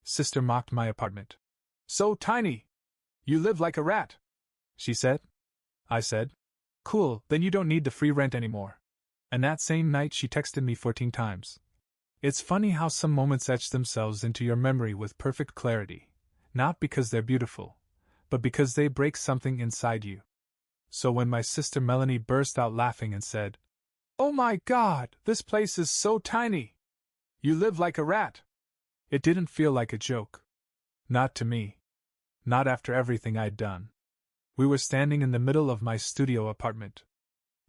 Sister mocked my apartment. So tiny! You live like a rat, she said. I said. Cool, then you don't need the free rent anymore. And that same night she texted me 14 times. It's funny how some moments etch themselves into your memory with perfect clarity, not because they're beautiful, but because they break something inside you. So when my sister Melanie burst out laughing and said, "Oh my God, this place is so tiny! You live like a rat!" It didn't feel like a joke. Not to me. Not after everything I'd done. We were standing in the middle of my studio apartment.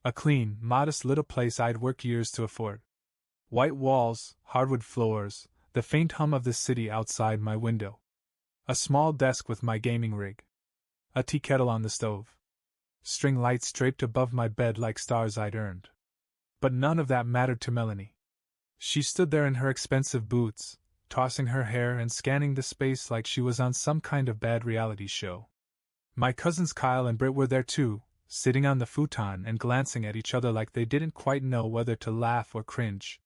A clean, modest little place I'd worked years to afford. White walls, hardwood floors, the faint hum of the city outside my window. A small desk with my gaming rig. A tea kettle on the stove. String lights draped above my bed like stars I'd earned. But none of that mattered to Melanie. She stood there in her expensive boots, tossing her hair and scanning the space like she was on some kind of bad reality show. My cousins Kyle and Britt were there too, sitting on the futon and glancing at each other like they didn't quite know whether to laugh or cringe.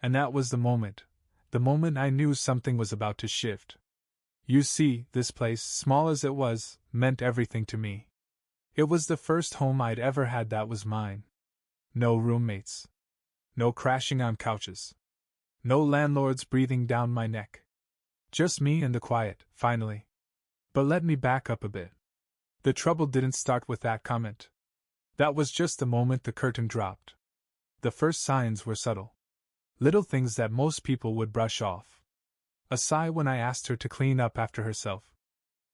And that was the moment I knew something was about to shift. You see, this place, small as it was, meant everything to me. It was the first home I'd ever had that was mine. No roommates. No crashing on couches. No landlords breathing down my neck. Just me and the quiet, finally. But let me back up a bit. The trouble didn't start with that comment. That was just the moment the curtain dropped. The first signs were subtle. Little things that most people would brush off. A sigh when I asked her to clean up after herself.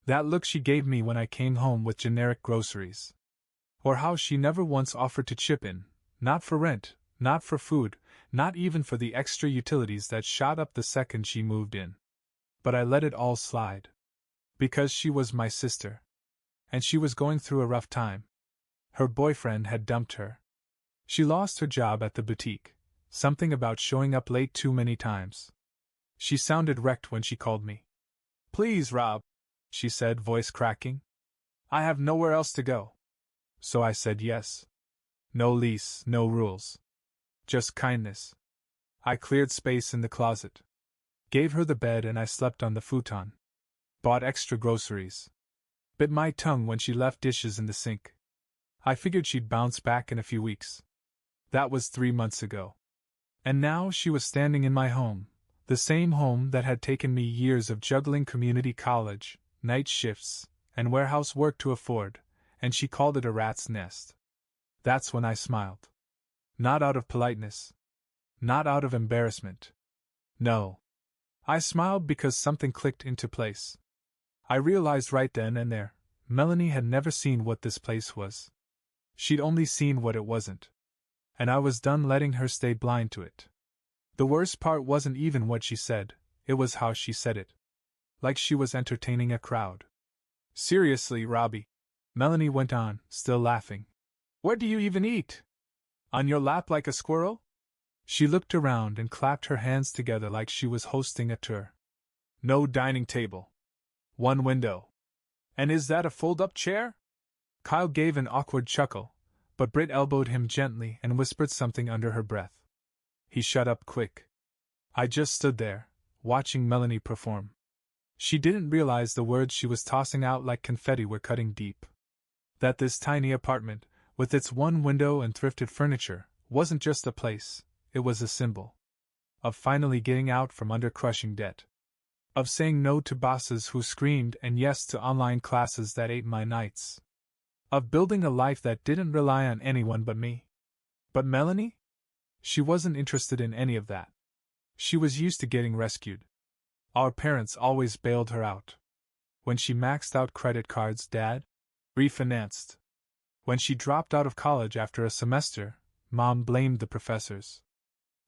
That look she gave me when I came home with generic groceries. Or how she never once offered to chip in, not for rent, not for food, not even for the extra utilities that shot up the second she moved in. But I let it all slide. Because she was my sister. And she was going through a rough time. Her boyfriend had dumped her. She lost her job at the boutique, something about showing up late too many times. She sounded wrecked when she called me. "Please, Rob," she said, voice cracking. "I have nowhere else to go." So I said yes. No lease, no rules. Just kindness. I cleared space in the closet. Gave her the bed and I slept on the futon. Bought extra groceries. Bit my tongue when she left dishes in the sink. I figured she'd bounce back in a few weeks. That was 3 months ago. And now she was standing in my home, the same home that had taken me years of juggling community college, night shifts, and warehouse work to afford, and she called it a rat's nest. That's when I smiled. Not out of politeness. Not out of embarrassment. No. I smiled because something clicked into place. I realized right then and there, Melanie had never seen what this place was. She'd only seen what it wasn't. And I was done letting her stay blind to it. The worst part wasn't even what she said, it was how she said it. Like she was entertaining a crowd. "Seriously, Robbie," Melanie went on, still laughing. "Where do you even eat? On your lap like a squirrel?" She looked around and clapped her hands together like she was hosting a tour. "No dining table. One window. And is that a fold-up chair?" Kyle gave an awkward chuckle, but Britt elbowed him gently and whispered something under her breath. He shut up quick. I just stood there, watching Melanie perform. She didn't realize the words she was tossing out like confetti were cutting deep. That this tiny apartment, with its one window and thrifted furniture, wasn't just a place, it was a symbol. Of finally getting out from under crushing debt. Of saying no to bosses who screamed and yes to online classes that ate my nights. Of building a life that didn't rely on anyone but me. But Melanie? She wasn't interested in any of that. She was used to getting rescued. Our parents always bailed her out. When she maxed out credit cards, Dad refinanced. When she dropped out of college after a semester, Mom blamed the professors.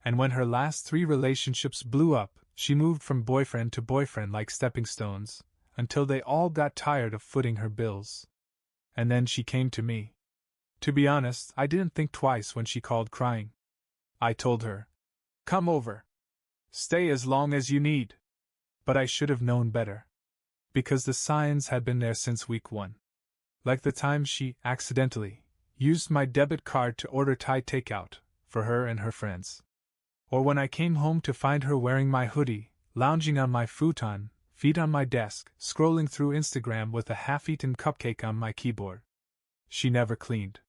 And when her last 3 relationships blew up, she moved from boyfriend to boyfriend like stepping stones, until they all got tired of footing her bills. And then she came to me. To be honest, I didn't think twice when she called crying. I told her, "Come over. Stay as long as you need." But I should have known better. Because the signs had been there since week 1. Like the time she, accidentally, used my debit card to order Thai takeout, for her and her friends. Or when I came home to find her wearing my hoodie, lounging on my futon, feet on my desk, scrolling through Instagram with a half-eaten cupcake on my keyboard. She never cleaned.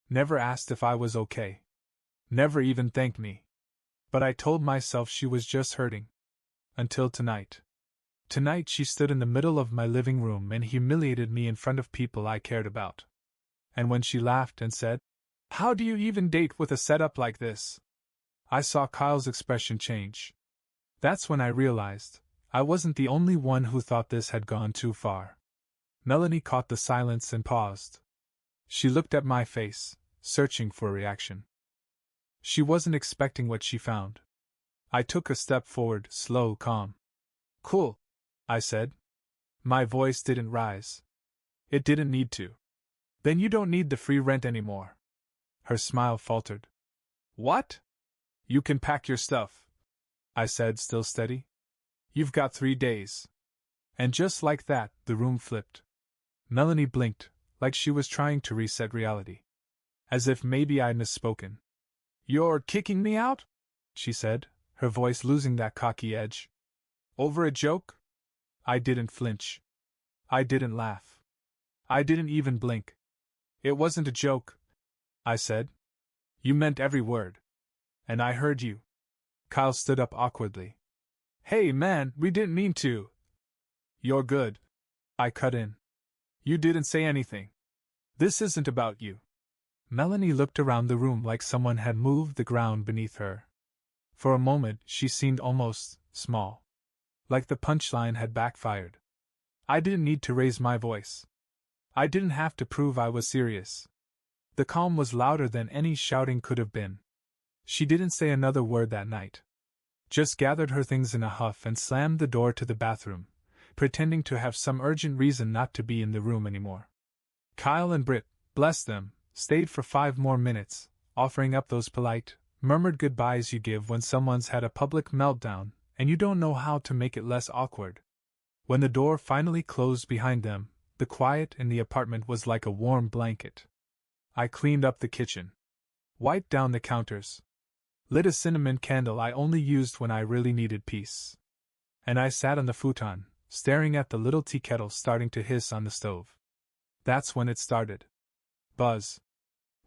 Never asked if I was okay. Never even thanked me. But I told myself she was just hurting. Until tonight. Tonight she stood in the middle of my living room and humiliated me in front of people I cared about. And when she laughed and said, "How do you even date with a setup like this?" I saw Kyle's expression change. That's when I realized I wasn't the only one who thought this had gone too far. Melanie caught the silence and paused. She looked at my face, searching for a reaction. She wasn't expecting what she found. I took a step forward, slow, calm. "Cool," I said. My voice didn't rise. It didn't need to. "Then you don't need the free rent anymore." Her smile faltered. "What?" "You can pack your stuff," I said, still steady. "You've got 3 days." And just like that, the room flipped. Melanie blinked, like she was trying to reset reality. As if maybe I'd misspoken. "You're kicking me out?" she said, her voice losing that cocky edge. "Over a joke?" I didn't flinch. I didn't laugh. I didn't even blink. "It wasn't a joke," I said. "You meant every word. And I heard you." Kyle stood up awkwardly. "Hey man, we didn't mean to." "You're good," I cut in. "You didn't say anything. This isn't about you." Melanie looked around the room like someone had moved the ground beneath her. For a moment, she seemed almost small. Like the punchline had backfired. I didn't need to raise my voice. I didn't have to prove I was serious. The calm was louder than any shouting could have been. She didn't say another word that night. Just gathered her things in a huff and slammed the door to the bathroom, pretending to have some urgent reason not to be in the room anymore. Kyle and Britt, bless them, stayed for 5 more minutes, offering up those polite, murmured goodbyes you give when someone's had a public meltdown and you don't know how to make it less awkward. When the door finally closed behind them, the quiet in the apartment was like a warm blanket. I cleaned up the kitchen, wiped down the counters, lit a cinnamon candle I only used when I really needed peace. And I sat on the futon, staring at the little tea kettle starting to hiss on the stove. That's when it started. Buzz.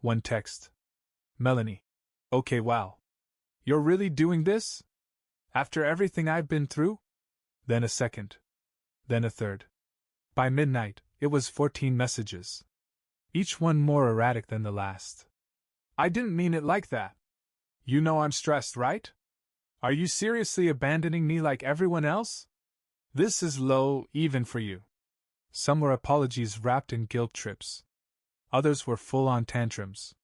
One text. "Melanie. Okay, wow. You're really doing this? After everything I've been through?" Then a second. Then a third. By midnight, it was 14 messages. Each one more erratic than the last. "I didn't mean it like that. You know I'm stressed, right? Are you seriously abandoning me like everyone else? This is low, even for you." Some were apologies wrapped in guilt trips. Others were full-on tantrums.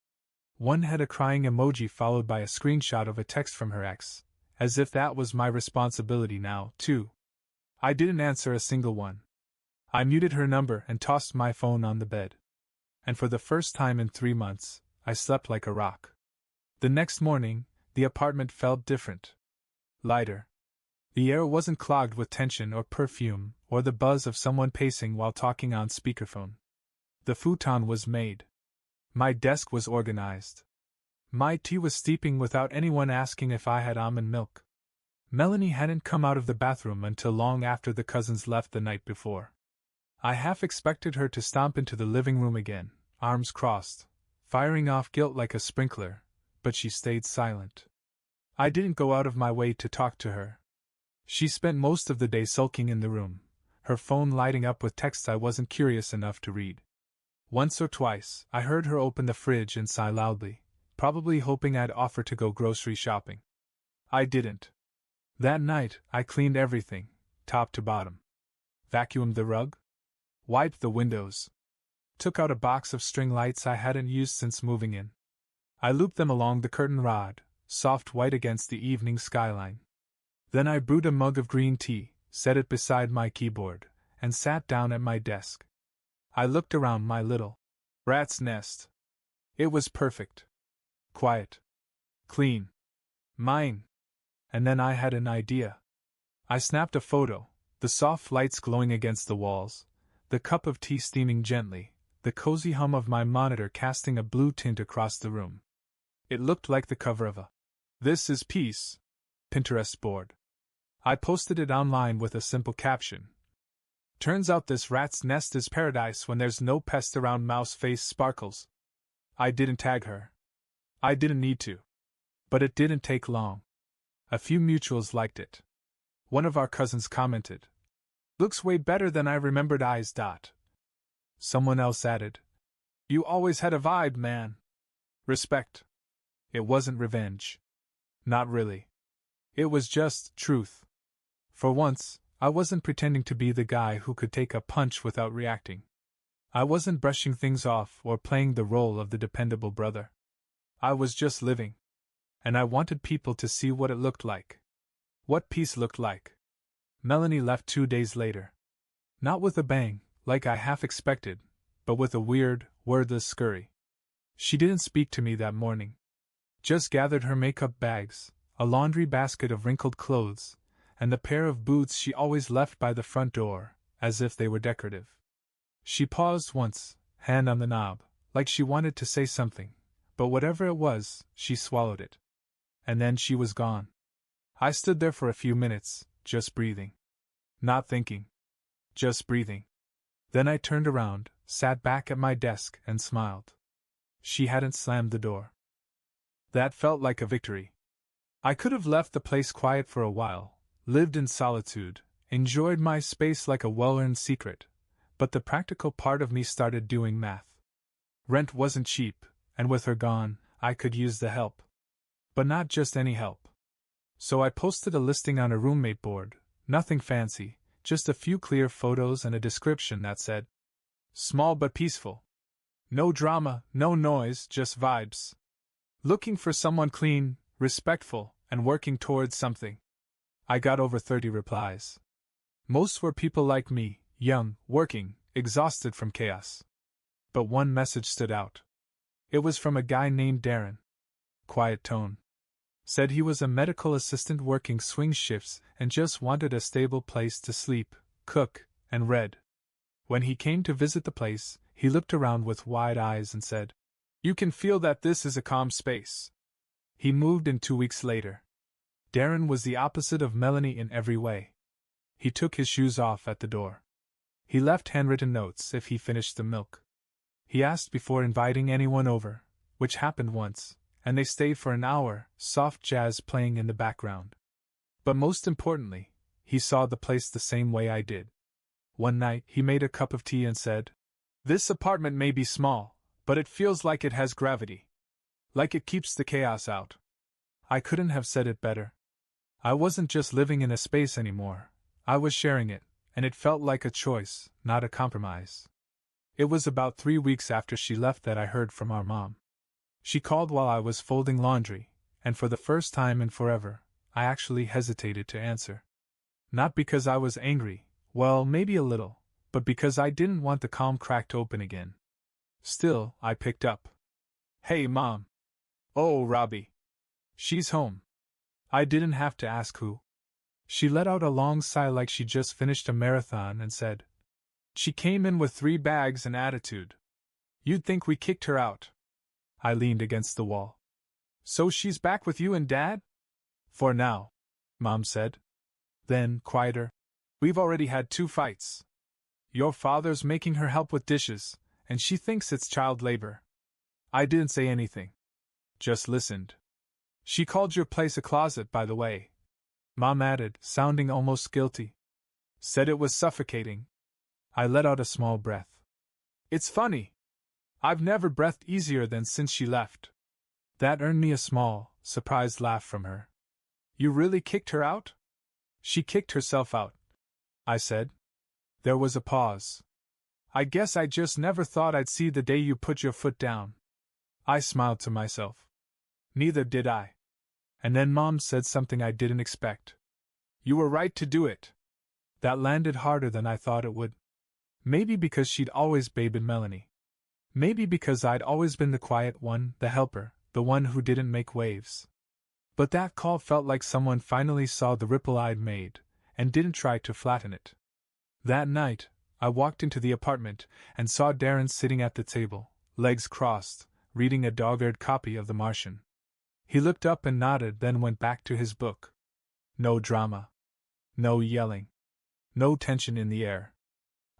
One had a crying emoji followed by a screenshot of a text from her ex, as if that was my responsibility now, too. I didn't answer a single one. I muted her number and tossed my phone on the bed. And for the first time in 3 months, I slept like a rock. The next morning, the apartment felt different. Lighter. The air wasn't clogged with tension or perfume, or the buzz of someone pacing while talking on speakerphone. The futon was made. My desk was organized. My tea was steeping without anyone asking if I had almond milk. Melanie hadn't come out of the bathroom until long after the cousins left the night before. I half expected her to stomp into the living room again, arms crossed, firing off guilt like a sprinkler, but she stayed silent. I didn't go out of my way to talk to her. She spent most of the day sulking in the room, her phone lighting up with texts I wasn't curious enough to read. Once or twice, I heard her open the fridge and sigh loudly, probably hoping I'd offer to go grocery shopping. I didn't. That night, I cleaned everything, top to bottom. Vacuumed the rug. Wiped the windows. Took out a box of string lights I hadn't used since moving in. I looped them along the curtain rod, soft white against the evening skyline. Then I brewed a mug of green tea, set it beside my keyboard, and sat down at my desk. I looked around my little rat's nest. It was perfect. Quiet. Clean. Mine. And then I had an idea. I snapped a photo, the soft lights glowing against the walls, the cup of tea steaming gently, the cozy hum of my monitor casting a blue tint across the room. It looked like the cover of a "This is Peace" Pinterest board. I posted it online with a simple caption. Turns out this rat's nest is paradise when there's no pest around. Mouse face sparkles. I didn't tag her. I didn't need to. But it didn't take long. A few mutuals liked it. One of our cousins commented, "Looks way better than I remembered eyes." Someone else added, "You always had a vibe, man." Respect. It wasn't revenge. Not really. It was just truth. For once, I wasn't pretending to be the guy who could take a punch without reacting. I wasn't brushing things off or playing the role of the dependable brother. I was just living. And I wanted people to see what it looked like. What peace looked like. Melanie left 2 days later. Not with a bang, like I half expected, but with a weird, wordless scurry. She didn't speak to me that morning. Just gathered her makeup bags, a laundry basket of wrinkled clothes, and the pair of boots she always left by the front door, as if they were decorative. She paused once, hand on the knob, like she wanted to say something, but whatever it was, she swallowed it. And then she was gone. I stood there for a few minutes, just breathing. Not thinking. Just breathing. Then I turned around, sat back at my desk, and smiled. She hadn't slammed the door. That felt like a victory. I could have left the place quiet for a while, lived in solitude, enjoyed my space like a well-earned secret, but the practical part of me started doing math. Rent wasn't cheap, and with her gone, I could use the help. But not just any help. So I posted a listing on a roommate board, nothing fancy, just a few clear photos and a description that said, "Small but peaceful. No drama, no noise, just vibes. Looking for someone clean, respectful, and working towards something." I got over 30 replies. Most were people like me, young, working, exhausted from chaos. But one message stood out. It was from a guy named Darren. Quiet tone. Said he was a medical assistant working swing shifts and just wanted a stable place to sleep, cook, and read. When he came to visit the place, he looked around with wide eyes and said, "You can feel that this is a calm space." He moved in 2 weeks later. Darren was the opposite of Melanie in every way. He took his shoes off at the door. He left handwritten notes if he finished the milk. He asked before inviting anyone over, which happened once, and they stayed for an hour, soft jazz playing in the background. But most importantly, he saw the place the same way I did. One night he made a cup of tea and said, "This apartment may be small, but it feels like it has gravity. Like it keeps the chaos out." I couldn't have said it better. I wasn't just living in a space anymore, I was sharing it, and it felt like a choice, not a compromise. It was about 3 weeks after she left that I heard from our mom. She called while I was folding laundry, and for the first time in forever, I actually hesitated to answer. Not because I was angry, well, maybe a little, but because I didn't want the calm cracked open again. Still, I picked up. "Hey, Mom." "Oh, Robbie. She's home." I didn't have to ask who. She let out a long sigh like she just finished a marathon and said, "She came in with 3 bags and attitude. You'd think we kicked her out." I leaned against the wall. "So she's back with you and Dad?" "For now," Mom said. Then, quieter, "We've already had 2 fights. Your father's making her help with dishes, and she thinks it's child labor." I didn't say anything. Just listened. "She called your place a closet, by the way," Mom added, sounding almost guilty. "Said it was suffocating." I let out a small breath. "It's funny. I've never breathed easier than since she left." That earned me a small, surprised laugh from her. "You really kicked her out?" "She kicked herself out," I said. There was a pause. "I guess I just never thought I'd see the day you put your foot down." I smiled to myself. Neither did I. And then Mom said something I didn't expect. "You were right to do it." That landed harder than I thought it would. Maybe because she'd always babied Melanie. Maybe because I'd always been the quiet one, the helper, the one who didn't make waves. But that call felt like someone finally saw the ripple I'd made, and didn't try to flatten it. That night, I walked into the apartment and saw Darren sitting at the table, legs crossed, reading a dog-eared copy of The Martian. He looked up and nodded, then went back to his book. No drama. No yelling. No tension in the air.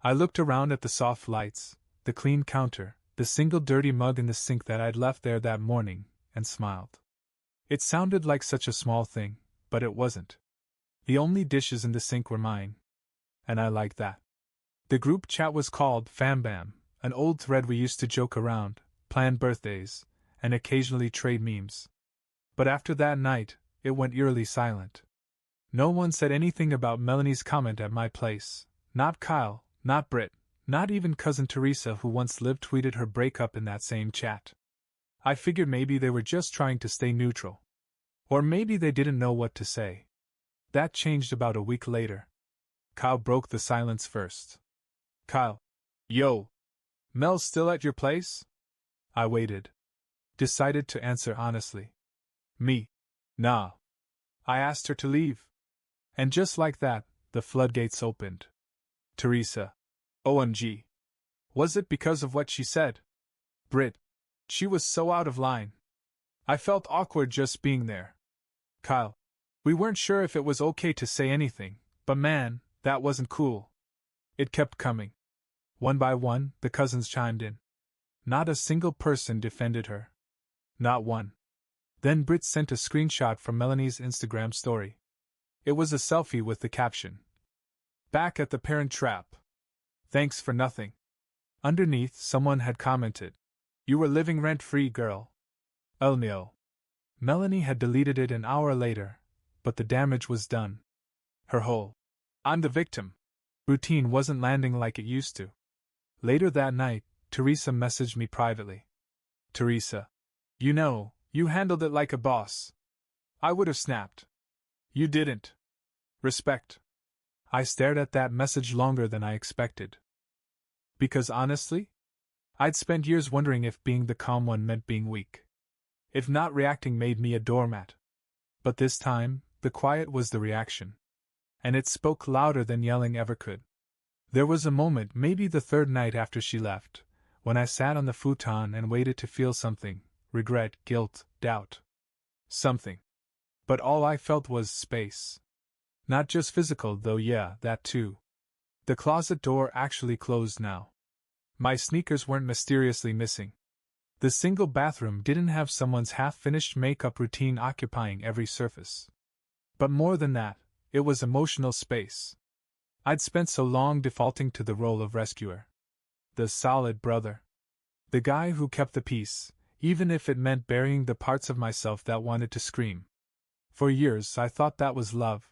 I looked around at the soft lights, the clean counter, the single dirty mug in the sink that I'd left there that morning, and smiled. It sounded like such a small thing, but it wasn't. The only dishes in the sink were mine. And I liked that. The group chat was called Fam Bam, an old thread we used to joke around, plan birthdays, and occasionally trade memes. But after that night, it went eerily silent. No one said anything about Melanie's comment at my place. Not Kyle, not Britt, not even cousin Teresa, who once lived, tweeted her breakup in that same chat. I figured maybe they were just trying to stay neutral. Or maybe they didn't know what to say. That changed about a week later. Kyle broke the silence first. Kyle. Yo. Mel's still at your place? I waited. Decided to answer honestly. Me. Nah. I asked her to leave. And just like that, the floodgates opened. Teresa. OMG. Was it because of what she said? Britt. She was so out of line. I felt awkward just being there. Kyle. We weren't sure if it was okay to say anything, but man, that wasn't cool. It kept coming. One by one, the cousins chimed in. Not a single person defended her. Not one. Then Britt sent a screenshot from Melanie's Instagram story. It was a selfie with the caption, "Back at the Parent Trap. Thanks for nothing." Underneath, someone had commented, "You were living rent-free, girl." No. Melanie had deleted it an hour later, but the damage was done. Her whole "I'm the victim" routine wasn't landing like it used to. Later that night, Teresa messaged me privately. Teresa. You know, you handled it like a boss. I would have snapped. You didn't. Respect. I stared at that message longer than I expected. Because honestly, I'd spent years wondering if being the calm one meant being weak. If not reacting made me a doormat. But this time, the quiet was the reaction. And it spoke louder than yelling ever could. There was a moment, maybe the third night after she left, when I sat on the futon and waited to feel something: regret, guilt, doubt. Something. But all I felt was space. Not just physical, though, yeah, that too. The closet door actually closed now. My sneakers weren't mysteriously missing. The single bathroom didn't have someone's half-finished makeup routine occupying every surface. But more than that, it was emotional space. I'd spent so long defaulting to the role of rescuer. The solid brother. The guy who kept the peace, even if it meant burying the parts of myself that wanted to scream. For years I thought that was love.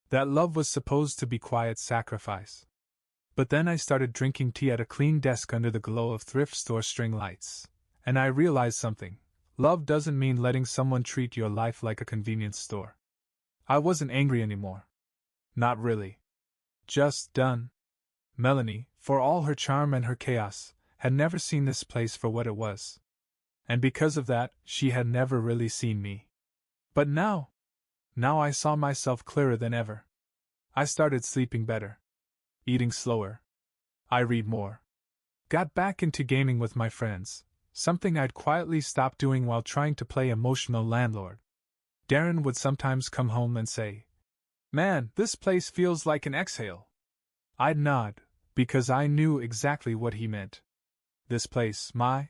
That love was supposed to be quiet sacrifice. But then I started drinking tea at a clean desk under the glow of thrift store string lights, and I realized something. Love doesn't mean letting someone treat your life like a convenience store. I wasn't angry anymore. Not really. Just done. Melanie, for all her charm and her chaos, had never seen this place for what it was. And because of that, she had never really seen me. But now I saw myself clearer than ever. I started sleeping better. Eating slower. I read more. Got back into gaming with my friends, something I'd quietly stopped doing while trying to play emotional landlord. Darren would sometimes come home and say, "Man, this place feels like an exhale." I'd nod, because I knew exactly what he meant. This place, my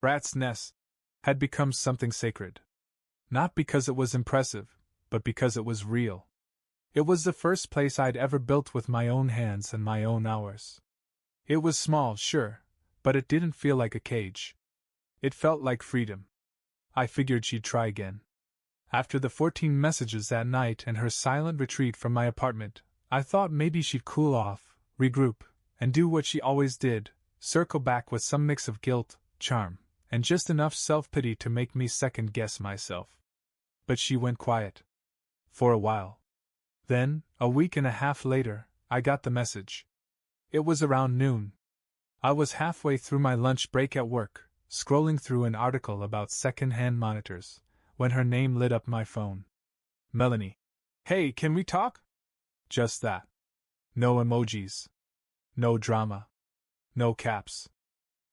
rat's nest, had become something sacred. Not because it was impressive, but because it was real. It was the first place I'd ever built with my own hands and my own hours. It was small, sure, but it didn't feel like a cage. It felt like freedom. I figured she'd try again. After the 14 messages that night and her silent retreat from my apartment, I thought maybe she'd cool off, regroup, and do what she always did, circle back with some mix of guilt, charm, and just enough self-pity to make me second-guess myself. But she went quiet. For a while. Then, a week and a half later, I got the message. It was around noon. I was halfway through my lunch break at work, scrolling through an article about second-hand monitors, when her name lit up my phone. Melanie. Hey, can we talk? Just that. No emojis. No drama. No caps.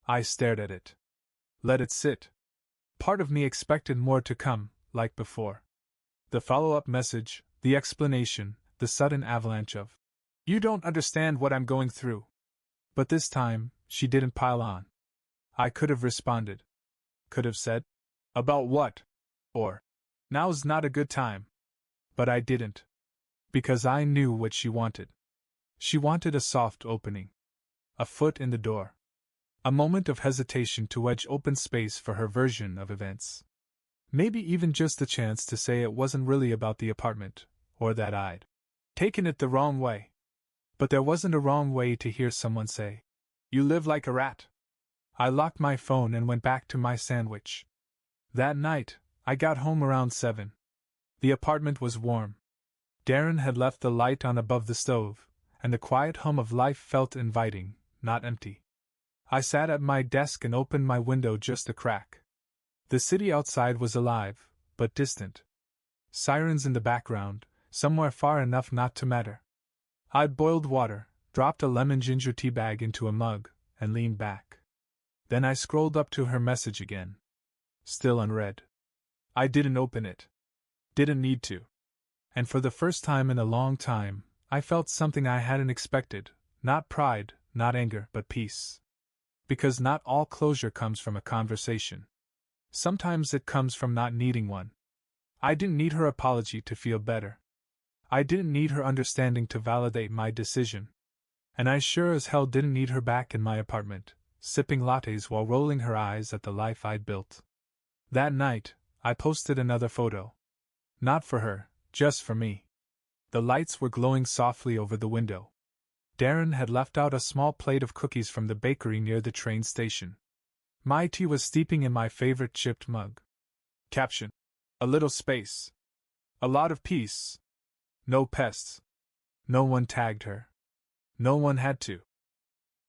I stared at it. Let it sit. Part of me expected more to come, like before. The follow-up message, the explanation, the sudden avalanche of, "You don't understand what I'm going through." But this time, she didn't pile on. I could have responded. Could have said, "About what?" Or, "Now's not a good time." But I didn't. Because I knew what she wanted. She wanted a soft opening. A foot in the door. A moment of hesitation to wedge open space for her version of events. Maybe even just the chance to say it wasn't really about the apartment, or that I'd taken it the wrong way. But there wasn't a wrong way to hear someone say, "You live like a rat." I locked my phone and went back to my sandwich. That night, I got home around 7. The apartment was warm. Darren had left the light on above the stove, and the quiet hum of life felt inviting, not empty. I sat at my desk and opened my window just a crack. The city outside was alive, but distant. Sirens in the background, somewhere far enough not to matter. I boiled water, dropped a lemon ginger tea bag into a mug, and leaned back. Then I scrolled up to her message again. Still unread. I didn't open it. Didn't need to. And for the first time in a long time, I felt something I hadn't expected, not pride, not anger, but peace. Because not all closure comes from a conversation. Sometimes it comes from not needing one. I didn't need her apology to feel better. I didn't need her understanding to validate my decision. And I sure as hell didn't need her back in my apartment, sipping lattes while rolling her eyes at the life I'd built. That night, I posted another photo. Not for her, just for me. The lights were glowing softly over the window. Darren had left out a small plate of cookies from the bakery near the train station. My tea was steeping in my favorite chipped mug. Caption: a little space. A lot of peace. No pests. No one tagged her. No one had to.